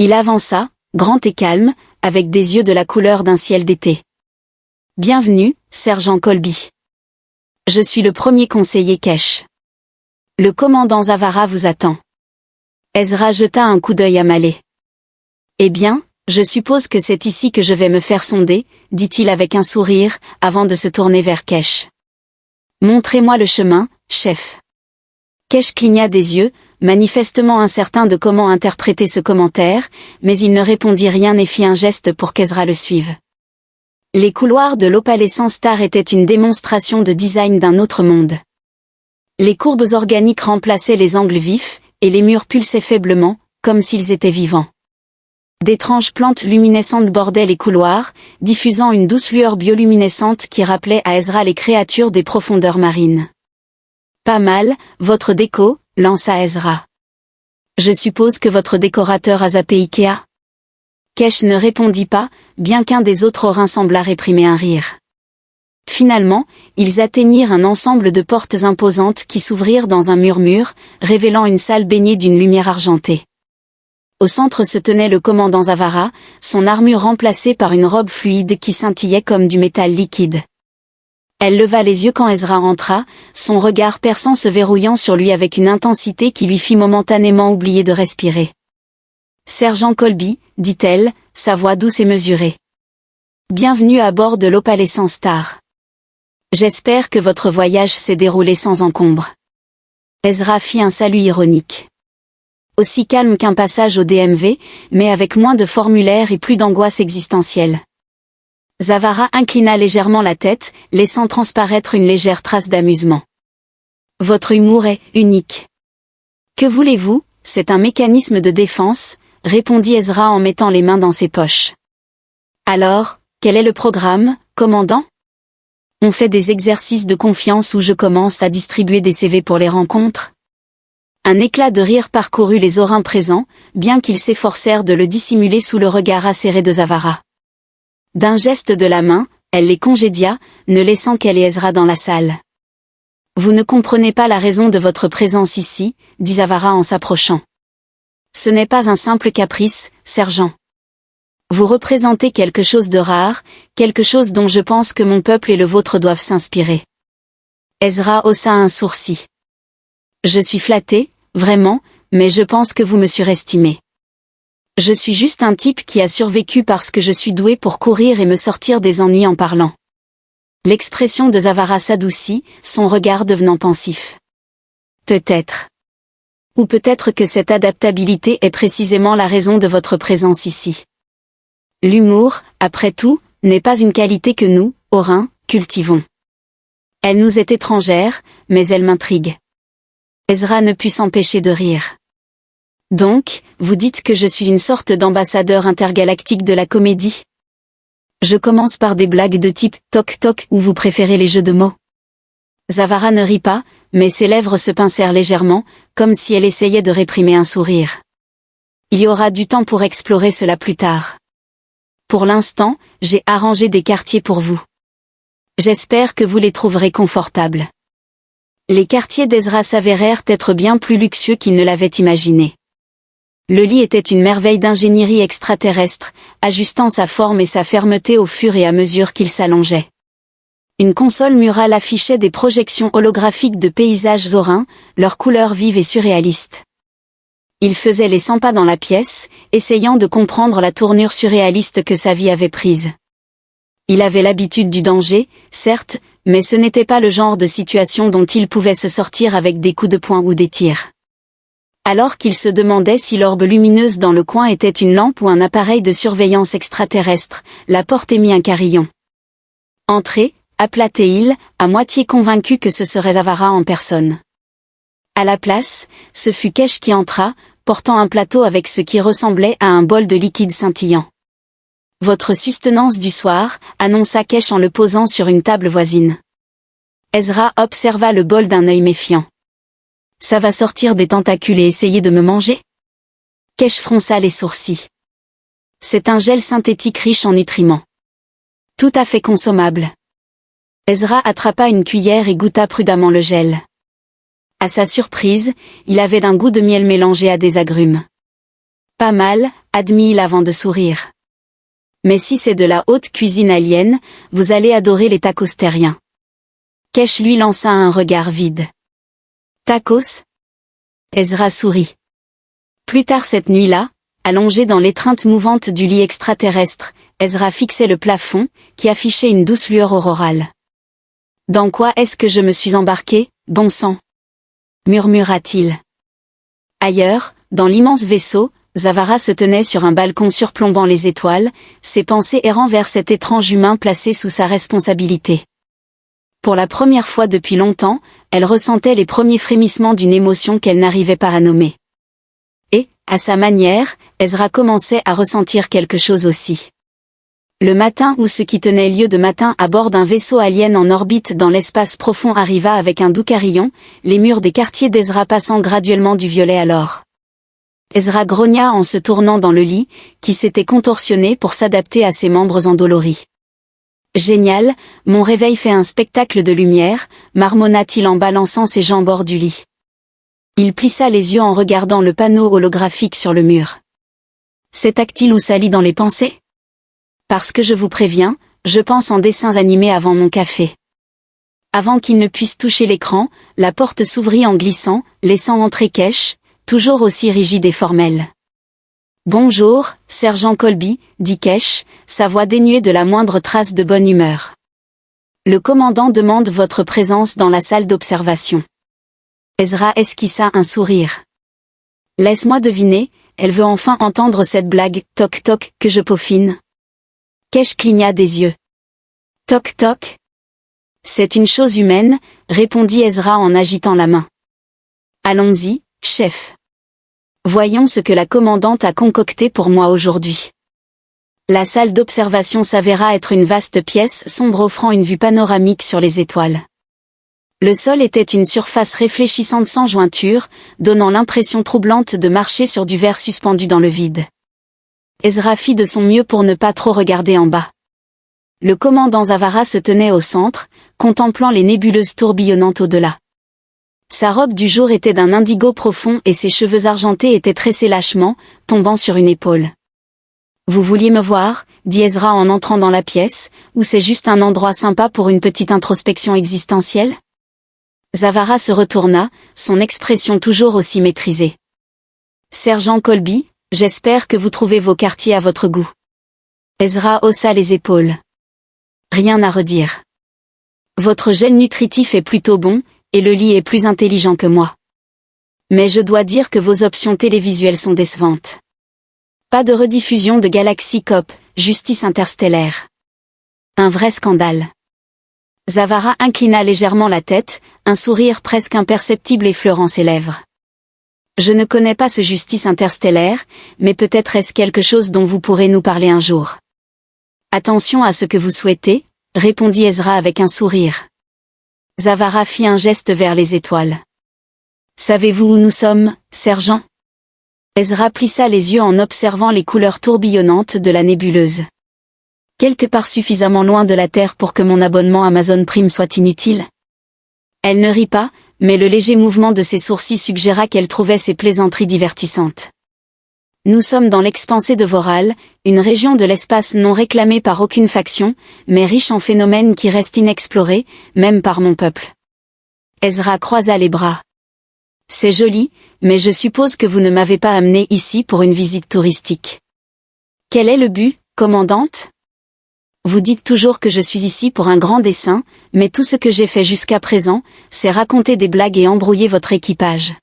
Il avança, grand et calme, avec des yeux de la couleur d'un ciel d'été. Bienvenue, sergent Colby. Je suis le premier conseiller Kesh. Le commandant Zavara vous attend. Ezra jeta un coup d'œil à Malé. Eh bien, je suppose que c'est ici que je vais me faire sonder, dit-il avec un sourire, avant de se tourner vers Kesh. Montrez-moi le chemin, chef. Kesh cligna des yeux, manifestement incertain de comment interpréter ce commentaire, mais il ne répondit rien et fit un geste pour qu'Ezra le suive. Les couloirs de l'Opalescent Star étaient une démonstration de design d'un autre monde. Les courbes organiques remplaçaient les angles vifs, et les murs pulsaient faiblement, comme s'ils étaient vivants. D'étranges plantes luminescentes bordaient les couloirs, diffusant une douce lueur bioluminescente qui rappelait à Ezra les créatures des profondeurs marines. Pas mal, votre déco, lança Ezra. Je suppose que votre décorateur a zappé Ikea? Kesh ne répondit pas, bien qu'un des autres orins semblât réprimer un rire. Finalement, ils atteignirent un ensemble de portes imposantes qui s'ouvrirent dans un murmure, révélant une salle baignée d'une lumière argentée. Au centre se tenait le commandant Zavara, son armure remplacée par une robe fluide qui scintillait comme du métal liquide. Elle leva les yeux quand Ezra entra, son regard perçant se verrouillant sur lui avec une intensité qui lui fit momentanément oublier de respirer. « Sergent Colby, dit-elle, sa voix douce et mesurée. Bienvenue à bord de l'Opalescent Star. J'espère que votre voyage s'est déroulé sans encombre. » Ezra fit un salut ironique. Aussi calme qu'un passage au DMV, mais avec moins de formulaires et plus d'angoisse existentielle. Zavara inclina légèrement la tête, laissant transparaître une légère trace d'amusement. Votre humour est unique. Que voulez-vous, c'est un mécanisme de défense, répondit Ezra en mettant les mains dans ses poches. Alors, quel est le programme, commandant? On fait des exercices de confiance où je commence à distribuer des CV pour les rencontres? Un éclat de rire parcourut les orins présents, bien qu'ils s'efforcèrent de le dissimuler sous le regard acéré de Zavara. D'un geste de la main, elle les congédia, ne laissant qu'elle et Ezra dans la salle. « Vous ne comprenez pas la raison de votre présence ici, » dit Zavara en s'approchant. « Ce n'est pas un simple caprice, sergent. Vous représentez quelque chose de rare, quelque chose dont je pense que mon peuple et le vôtre doivent s'inspirer. » Ezra haussa un sourcil. « Je suis flatté, vraiment, mais je pense que vous me surestimez. Je suis juste un type qui a survécu parce que je suis doué pour courir et me sortir des ennuis en parlant. » L'expression de Zavara s'adoucit, son regard devenant pensif. « Peut-être. Ou peut-être que cette adaptabilité est précisément la raison de votre présence ici. L'humour, après tout, n'est pas une qualité que nous, orins, cultivons. Elle nous est étrangère, mais elle m'intrigue. » Ezra ne put s'empêcher de rire. « Donc, vous dites que je suis une sorte d'ambassadeur intergalactique de la comédie? Je commence par des blagues de type « toc-toc » ou vous préférez les jeux de mots? » Zavara ne rit pas, mais ses lèvres se pincèrent légèrement, comme si elle essayait de réprimer un sourire. « Il y aura du temps pour explorer cela plus tard. Pour l'instant, j'ai arrangé des quartiers pour vous. J'espère que vous les trouverez confortables. » Les quartiers d'Ezra s'avérèrent être bien plus luxueux qu'il ne l'avait imaginé. Le lit était une merveille d'ingénierie extraterrestre, ajustant sa forme et sa fermeté au fur et à mesure qu'il s'allongeait. Une console murale affichait des projections holographiques de paysages orins, leurs couleurs vives et surréalistes. Il faisait les 100 pas dans la pièce, essayant de comprendre la tournure surréaliste que sa vie avait prise. Il avait l'habitude du danger, certes, mais ce n'était pas le genre de situation dont il pouvait se sortir avec des coups de poing ou des tirs. Alors qu'il se demandait si l'orbe lumineuse dans le coin était une lampe ou un appareil de surveillance extraterrestre, la porte émit un carillon. « Entrez », appela Théil, à moitié convaincu que ce serait Zavara en personne. À la place, ce fut Kesh qui entra, portant un plateau avec ce qui ressemblait à un bol de liquide scintillant. « Votre sustenance du soir », annonça Kesh en le posant sur une table voisine. Ezra observa le bol d'un œil méfiant. « Ça va sortir des tentacules et essayer de me manger ?» Kesh fronça les sourcils. « C'est un gel synthétique riche en nutriments. Tout à fait consommable. » Ezra attrapa une cuillère et goûta prudemment le gel. À sa surprise, il avait un goût de miel mélangé à des agrumes. « Pas mal », admit-il avant de sourire. Mais si c'est de la haute cuisine alienne, vous allez adorer les tacos terriens. Kesh lui lança un regard vide. Tacos? Ezra sourit. Plus tard cette nuit-là, allongé dans l'étreinte mouvante du lit extraterrestre, Ezra fixait le plafond, qui affichait une douce lueur aurorale. Dans quoi est-ce que je me suis embarqué, bon sang? Murmura-t-il. Ailleurs, dans l'immense vaisseau, Zavara se tenait sur un balcon surplombant les étoiles, ses pensées errant vers cet étrange humain placé sous sa responsabilité. Pour la première fois depuis longtemps, elle ressentait les premiers frémissements d'une émotion qu'elle n'arrivait pas à nommer. Et, à sa manière, Ezra commençait à ressentir quelque chose aussi. Le matin où ce qui tenait lieu de matin à bord d'un vaisseau alien en orbite dans l'espace profond arriva avec un doux carillon, les murs des quartiers d'Ezra passant graduellement du violet à l'or. Ezra grogna en se tournant dans le lit, qui s'était contorsionné pour s'adapter à ses membres endoloris. Génial, mon réveil fait un spectacle de lumière, marmonna-t-il en balançant ses jambes hors du lit. Il plissa les yeux en regardant le panneau holographique sur le mur. C'est tactile ou sali dans les pensées? Parce que je vous préviens, je pense en dessins animés avant mon café. Avant qu'il ne puisse toucher l'écran, la porte s'ouvrit en glissant, laissant entrer Kesh, toujours aussi rigide et formel. Bonjour, sergent Colby, dit Kesh, sa voix dénuée de la moindre trace de bonne humeur. Le commandant demande votre présence dans la salle d'observation. Ezra esquissa un sourire. Laisse-moi deviner, elle veut enfin entendre cette blague, toc toc, que je peaufine. Kesh cligna des yeux. Toc toc. C'est une chose humaine, répondit Ezra en agitant la main. Allons-y, chef. Voyons ce que la commandante a concocté pour moi aujourd'hui. La salle d'observation s'avéra être une vaste pièce sombre offrant une vue panoramique sur les étoiles. Le sol était une surface réfléchissante sans jointure, donnant l'impression troublante de marcher sur du verre suspendu dans le vide. Ezra fit de son mieux pour ne pas trop regarder en bas. Le commandant Zavara se tenait au centre, contemplant les nébuleuses tourbillonnantes au-delà. Sa robe du jour était d'un indigo profond et ses cheveux argentés étaient tressés lâchement, tombant sur une épaule. « Vous vouliez me voir ?» dit Ezra en entrant dans la pièce, « ou c'est juste un endroit sympa pour une petite introspection existentielle ?» Zavara se retourna, son expression toujours aussi maîtrisée. « Sergent Colby, j'espère que vous trouvez vos quartiers à votre goût. » Ezra haussa les épaules. « Rien à redire. Votre gel nutritif est plutôt bon, et le lit est plus intelligent que moi. Mais je dois dire que vos options télévisuelles sont décevantes. Pas de rediffusion de Galaxy Cop, Justice interstellaire. Un vrai scandale. » Zavara inclina légèrement la tête, un sourire presque imperceptible effleurant ses lèvres. « Je ne connais pas ce Justice interstellaire, mais peut-être est-ce quelque chose dont vous pourrez nous parler un jour. » « Attention à ce que vous souhaitez, » répondit Ezra avec un sourire. Zavara fit un geste vers les étoiles. « Savez-vous où nous sommes, sergent ?» Ezra plissa les yeux en observant les couleurs tourbillonnantes de la nébuleuse. « Quelque part suffisamment loin de la Terre pour que mon abonnement Amazon Prime soit inutile. » Elle ne rit pas, mais le léger mouvement de ses sourcils suggéra qu'elle trouvait ses plaisanteries divertissantes. « Nous sommes dans l'expansé de Voral, une région de l'espace non réclamée par aucune faction, mais riche en phénomènes qui restent inexplorés, même par mon peuple. » Ezra croisa les bras. « C'est joli, mais je suppose que vous ne m'avez pas amené ici pour une visite touristique. » « Quel est le but, commandante ? » « Vous dites toujours que je suis ici pour un grand dessein, mais tout ce que j'ai fait jusqu'à présent, c'est raconter des blagues et embrouiller votre équipage. »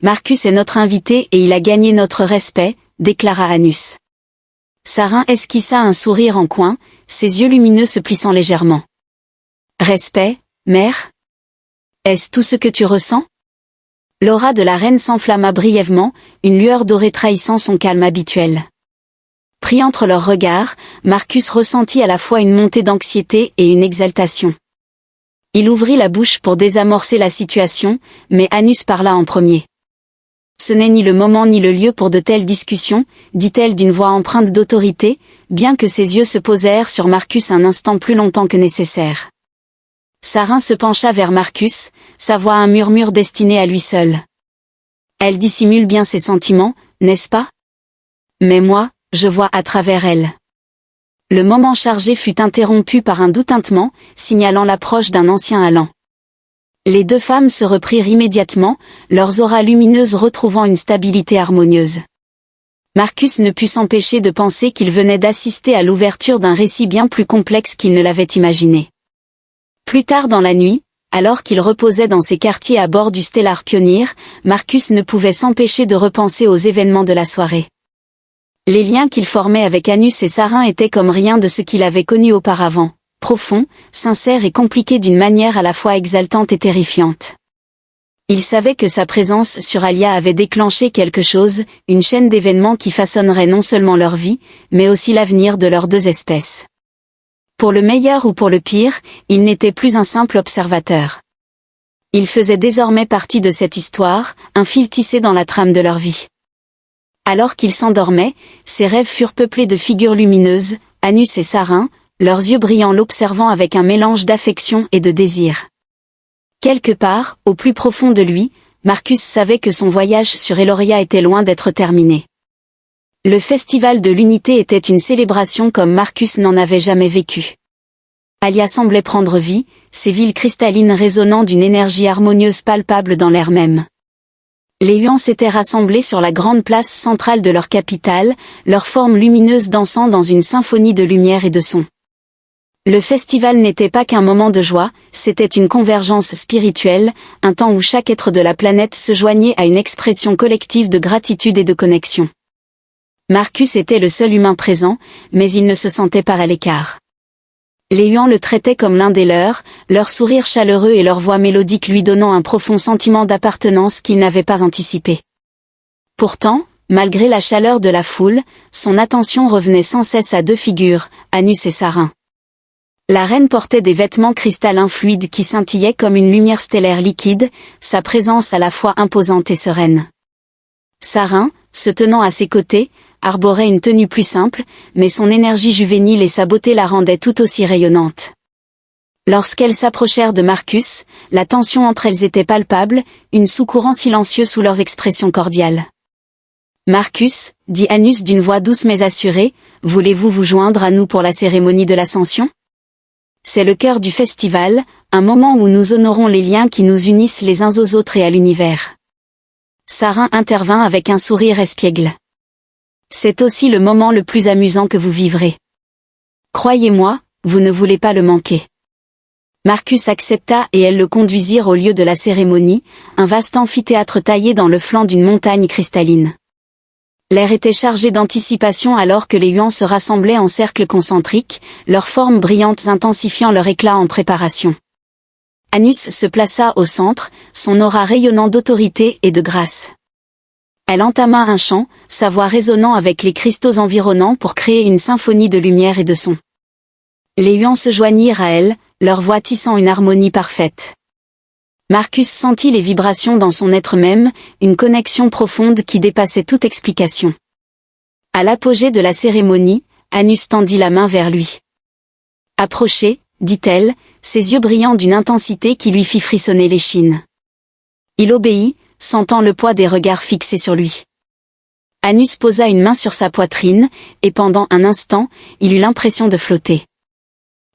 Marcus est notre invité et il a gagné notre respect, déclara Anus. Sarin esquissa un sourire en coin, ses yeux lumineux se plissant légèrement. Respect, mère? Est-ce tout ce que tu ressens? L'aura de la reine s'enflamma brièvement, une lueur dorée trahissant son calme habituel. Pris entre leurs regards, Marcus ressentit à la fois une montée d'anxiété et une exaltation. Il ouvrit la bouche pour désamorcer la situation, mais Anus parla en premier. « Ce n'est ni le moment ni le lieu pour de telles discussions, dit-elle d'une voix empreinte d'autorité, bien que ses yeux se posèrent sur Marcus un instant plus longtemps que nécessaire. Sarin se pencha vers Marcus, sa voix un murmure destiné à lui seul. « Elle dissimule bien ses sentiments, n'est-ce pas? Mais moi, je vois à travers elle. Le moment chargé fut interrompu par un doux tintement, signalant l'approche d'un ancien allant. Les deux femmes se reprirent immédiatement, leurs auras lumineuses retrouvant une stabilité harmonieuse. Marcus ne put s'empêcher de penser qu'il venait d'assister à l'ouverture d'un récit bien plus complexe qu'il ne l'avait imaginé. Plus tard dans la nuit, alors qu'il reposait dans ses quartiers à bord du Stellar Pioneer, Marcus ne pouvait s'empêcher de repenser aux événements de la soirée. Les liens qu'il formait avec Anus et Sarin étaient comme rien de ce qu'il avait connu auparavant, profonds, sincères et compliqués d'une manière à la fois exaltante et terrifiante. Il savait que sa présence sur Alia avait déclenché quelque chose, une chaîne d'événements qui façonnerait non seulement leur vie, mais aussi l'avenir de leurs deux espèces. Pour le meilleur ou pour le pire, il n'était plus un simple observateur. Il faisait désormais partie de cette histoire, un fil tissé dans la trame de leur vie. Alors qu'il s'endormait, ses rêves furent peuplés de figures lumineuses, Anus et Sarin, leurs yeux brillants l'observant avec un mélange d'affection et de désir. Quelque part, au plus profond de lui, Marcus savait que son voyage sur Eloria était loin d'être terminé. Le festival de l'unité était une célébration comme Marcus n'en avait jamais vécu. Alia semblait prendre vie, ses villes cristallines résonnant d'une énergie harmonieuse palpable dans l'air même. Les huans s'étaient rassemblés sur la grande place centrale de leur capitale, leurs formes lumineuses dansant dans une symphonie de lumière et de son. Le festival n'était pas qu'un moment de joie, c'était une convergence spirituelle, un temps où chaque être de la planète se joignait à une expression collective de gratitude et de connexion. Marcus était le seul humain présent, mais il ne se sentait pas à l'écart. Les huans le traitaient comme l'un des leurs, leur sourire chaleureux et leur voix mélodique lui donnant un profond sentiment d'appartenance qu'il n'avait pas anticipé. Pourtant, malgré la chaleur de la foule, son attention revenait sans cesse à deux figures, Anus et Sarin. La reine portait des vêtements cristallins fluides qui scintillaient comme une lumière stellaire liquide, sa présence à la fois imposante et sereine. Sarin, se tenant à ses côtés, arborait une tenue plus simple, mais son énergie juvénile et sa beauté la rendaient tout aussi rayonnante. Lorsqu'elles s'approchèrent de Marcus, la tension entre elles était palpable, une sous-courant silencieux sous leurs expressions cordiales. « Marcus, dit Anus d'une voix douce mais assurée, voulez-vous vous joindre à nous pour la cérémonie de l'Ascension ? C'est le cœur du festival, un moment où nous honorons les liens qui nous unissent les uns aux autres et à l'univers. » Sarin intervint avec un sourire espiègle. « C'est aussi le moment le plus amusant que vous vivrez. Croyez-moi, vous ne voulez pas le manquer. » Marcus accepta et elles le conduisirent au lieu de la cérémonie, un vaste amphithéâtre taillé dans le flanc d'une montagne cristalline. L'air était chargé d'anticipation alors que les huans se rassemblaient en cercles concentriques, leurs formes brillantes intensifiant leur éclat en préparation. Anus se plaça au centre, son aura rayonnant d'autorité et de grâce. Elle entama un chant, sa voix résonnant avec les cristaux environnants pour créer une symphonie de lumière et de son. Les huans se joignirent à elle, leur voix tissant une harmonie parfaite. Marcus sentit les vibrations dans son être même, une connexion profonde qui dépassait toute explication. À l'apogée de la cérémonie, Anus tendit la main vers lui. « Approchez, dit-elle, ses yeux brillants d'une intensité qui lui fit frissonner l'échine. Il obéit, sentant le poids des regards fixés sur lui. Anus posa une main sur sa poitrine, et pendant un instant, il eut l'impression de flotter.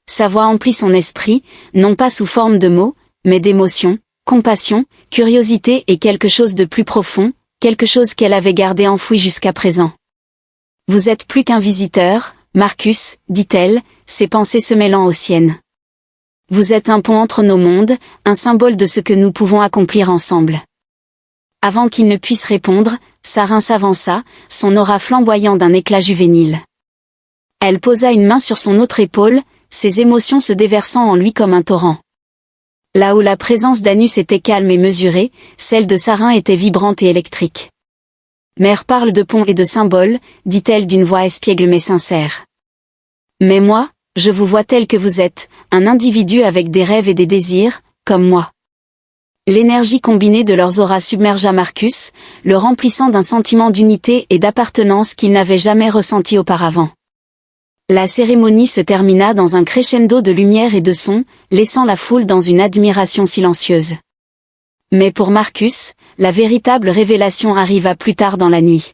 Sa voix emplit son esprit, non pas sous forme de mots, mais d'émotions, compassion, curiosité et quelque chose de plus profond, quelque chose qu'elle avait gardé enfoui jusqu'à présent. « Vous êtes plus qu'un visiteur, Marcus, dit-elle, ses pensées se mêlant aux siennes. Vous êtes un pont entre nos mondes, un symbole de ce que nous pouvons accomplir ensemble. » Avant qu'il ne puisse répondre, Sarin s'avança, son aura flamboyant d'un éclat juvénile. Elle posa une main sur son autre épaule, ses émotions se déversant en lui comme un torrent. Là où la présence d'Anus était calme et mesurée, celle de Sarin était vibrante et électrique. « Mère parle de pont et de symboles, dit-elle d'une voix espiègle mais sincère. Mais moi, je vous vois tel que vous êtes, un individu avec des rêves et des désirs, comme moi. » L'énergie combinée de leurs auras submergea Marcus, le remplissant d'un sentiment d'unité et d'appartenance qu'il n'avait jamais ressenti auparavant. La cérémonie se termina dans un crescendo de lumière et de son, laissant la foule dans une admiration silencieuse. Mais pour Marcus, la véritable révélation arriva plus tard dans la nuit.